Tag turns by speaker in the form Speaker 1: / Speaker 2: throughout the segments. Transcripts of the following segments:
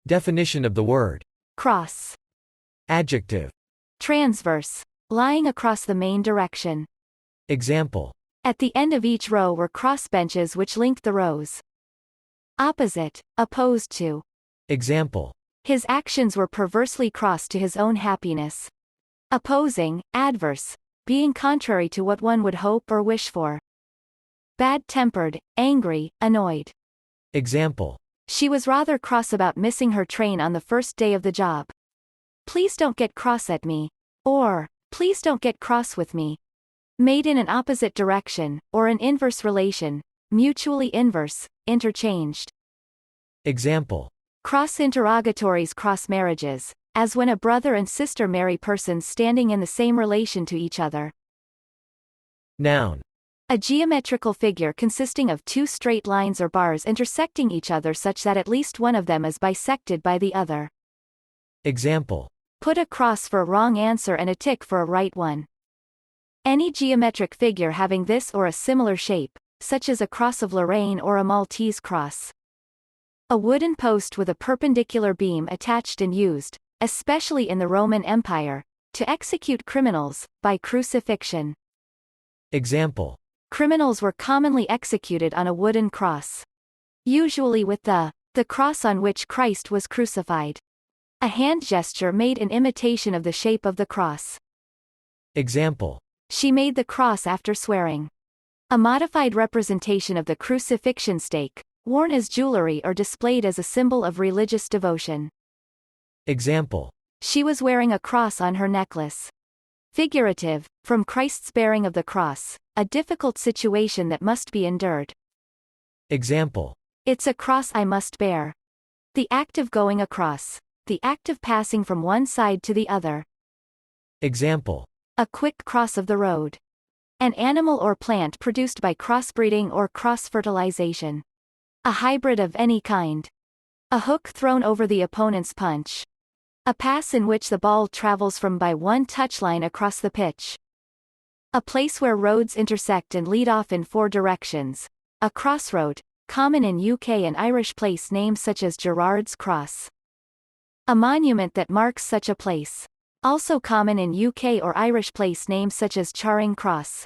Speaker 1: Definition of the word.
Speaker 2: Cross.
Speaker 1: Adjective.
Speaker 2: Transverse. Lying across the main direction.
Speaker 1: Example.
Speaker 2: At the end of each row were crossbenches which linked the rows. Opposite. Opposed to.
Speaker 1: Example.
Speaker 2: His actions were perversely cross to his own happiness. Opposing. Adverse. Being contrary to what one would hope or wish for. Bad-tempered, angry, annoyed.
Speaker 1: Example.
Speaker 2: She was rather cross about missing her train on the first day of the job. Please don't get cross at me. Or, please don't get cross with me. Made in an opposite direction, or an inverse relation, mutually inverse, interchanged.
Speaker 1: Example.
Speaker 2: Cross interrogatories, cross marriages, as when a brother and sister marry persons standing in the same relation to each other.
Speaker 1: Noun.
Speaker 2: A geometrical figure consisting of two straight lines or bars intersecting each other such that at least one of them is bisected by the other.
Speaker 1: Example.
Speaker 2: Put a cross for a wrong answer and a tick for a right one. Any geometric figure having this or a similar shape, such as a cross of Lorraine or a Maltese cross. A wooden post with a perpendicular beam attached and used, especially in the Roman Empire, to execute criminals, by crucifixion.
Speaker 1: Example.
Speaker 2: Criminals were commonly executed on a wooden cross. Usually with the cross on which Christ was crucified. A hand gesture made in imitation of the shape of the cross.
Speaker 1: Example.
Speaker 2: She made the cross after swearing. A modified representation of the crucifixion stake, worn as jewelry or displayed as a symbol of religious devotion.
Speaker 1: Example.
Speaker 2: She was wearing a cross on her necklace. Figurative, from Christ's bearing of the cross, a difficult situation that must be endured.
Speaker 1: Example.
Speaker 2: It's a cross I must bear. The act of going across. The act of passing from one side to the other.
Speaker 1: Example.
Speaker 2: A quick cross of the road. An animal or plant produced by crossbreeding or cross-fertilization. A hybrid of any kind. A hook thrown over the opponent's punch. A pass in which the ball travels from by one touchline across the pitch. A place where roads intersect and lead off in four directions. A crossroad, common in UK and Irish place names such as Gerrard's Cross. A monument that marks such a place. Also common in UK or Irish place names such as Charing Cross.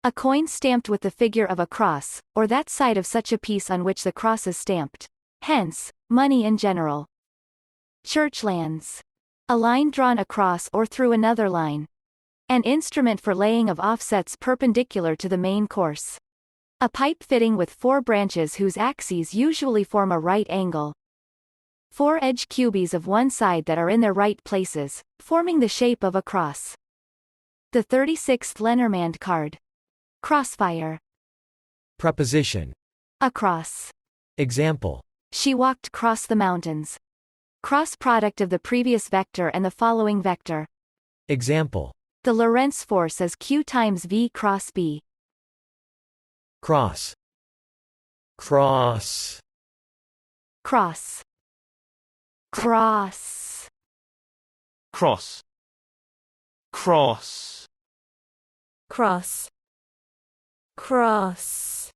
Speaker 2: A coin stamped with the figure of a cross, or that side of such a piece on which the cross is stamped. Hence, money in general. Churchlands. A line drawn across or through another line. An instrument for laying of offsets perpendicular to the main course. A pipe fitting with four branches whose axes usually form a right angle. Four edge cubies of one side that are in their right places, forming the shape of a cross. The 36th Lenormand card. Crossfire.
Speaker 1: Preposition.
Speaker 2: Across.
Speaker 1: Example.
Speaker 2: She walked cross the mountains. Cross product of the previous vector and the following vector.
Speaker 1: Example.
Speaker 2: The Lorentz force is Q times V cross B.
Speaker 1: Cross. Cross.
Speaker 2: Cross. Cross.
Speaker 3: Cross. Cross.
Speaker 4: Cross. Cross.